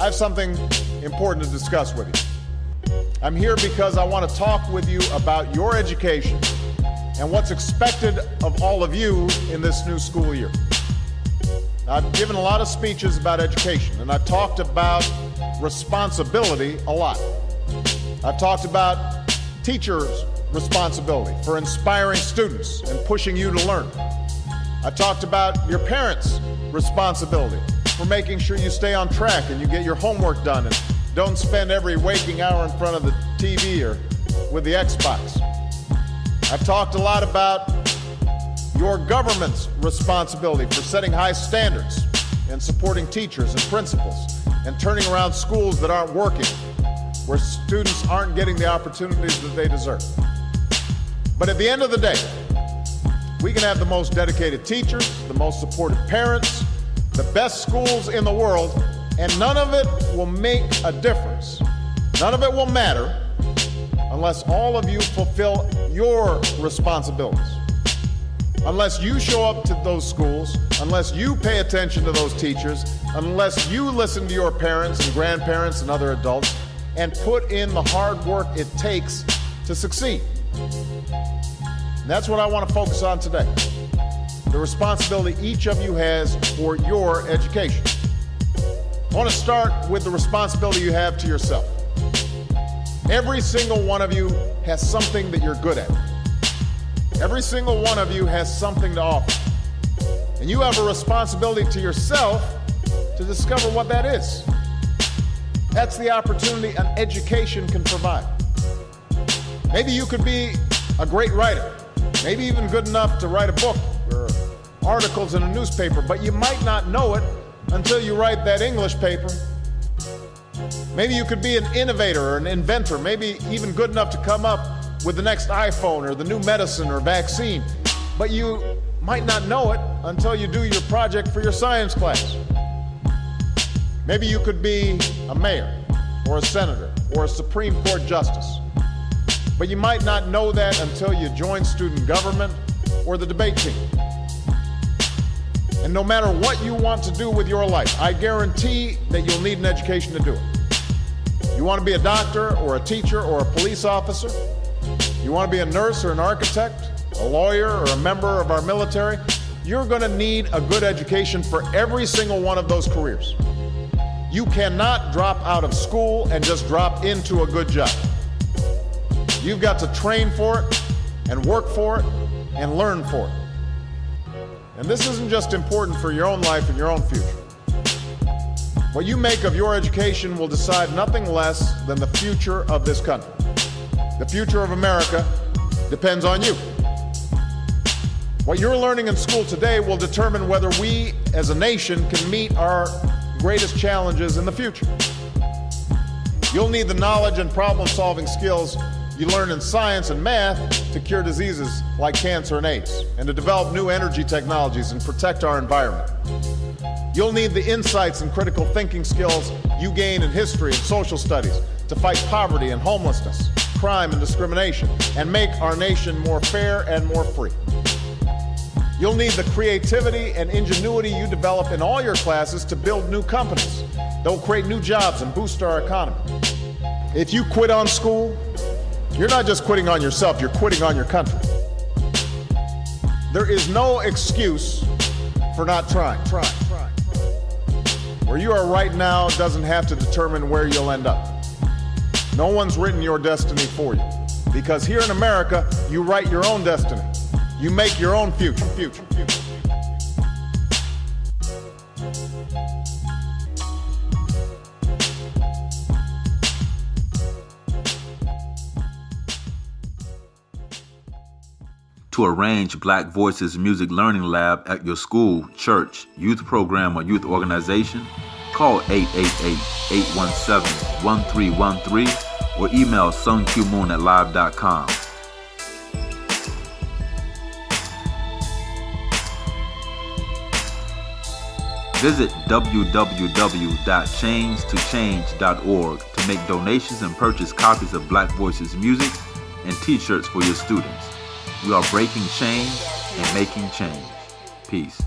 I have something important to discuss with you. I'm here because I want to talk with you about your education and what's expected of all of you in this new school year. I've given a lot of speeches about education, and I've talked about responsibility a lot. I've talked about teachers' responsibility for inspiring students and pushing you to learn. I've talked about your parents' responsibility for making sure you stay on track and you get your homework done and don't spend every waking hour in front of the TV or with the Xbox. I've talked a lot about your government's responsibility for setting high standards and supporting teachers and principals and turning around schools that aren't working, where students aren't getting the opportunities that they deserve. But at the end of the day, we can have the most dedicated teachers, the most supportive parents, the best schools in the world, and none of it will make a difference. None of it will matter unless all of you fulfill your responsibilities. Unless you show up to those schools, unless you pay attention to those teachers, unless you listen to your parents and grandparents and other adults and put in the hard work it takes to succeed. And that's what I want to focus on today. The responsibility each of you has for your education. I want to start with the responsibility you have to yourself. Every single one of you has something that you're good at. Every single one of you has something to offer. And you have a responsibility to yourself to discover what that is. That's the opportunity an education can provide. Maybe you could be a great writer, maybe even good enough to write a book or articles in a newspaper, but you might not know it until you write that English paper. Maybe you could be an innovator or an inventor, maybe even good enough to come up with the next iPhone or the new medicine or vaccine, but you might not know it until you do your project for your science class. Maybe you could be a mayor or a senator or a Supreme Court justice, but you might not know that until you join student government or the debate team. And no matter what you want to do with your life, I guarantee that you'll need an education to do it. You want to be a doctor or a teacher or a police officer? You want to be a nurse or an architect, a lawyer or a member of our military? You're going to need a good education for every single one of those careers. You cannot drop out of school and just drop into a good job. You've got to train for it and work for it and learn for it. And this isn't just important for your own life and your own future. What you make of your education will decide nothing less than the future of this country. The future of America depends on you. What you're learning in school today will determine whether we as a nation can meet our greatest challenges in the future. You'll need the knowledge and problem-solving skills you learn in science and math to cure diseases like cancer and AIDS, and to develop new energy technologies and protect our environment. You'll need the insights and critical thinking skills you gain in history and social studies to fight poverty and homelessness, crime and discrimination, and make our nation more fair and more free. You'll need the creativity and ingenuity you develop in all your classes to build new companies that will create new jobs and boost our economy. If you quit on school, you're not just quitting on yourself, you're quitting on your country. There is no excuse for not trying. Where you are right now doesn't have to determine where you'll end up. No one's written your destiny for you, because here in America, you write your own destiny. You make your own future. To arrange Black Voices Music Learning Lab at your school, church, youth program, or youth organization, call 888-817-1313 or email sunqmoon@live.com. Visit www.changetochange.org to make donations and purchase copies of Black Voices music and t-shirts for your students. We are breaking change and making change. Peace.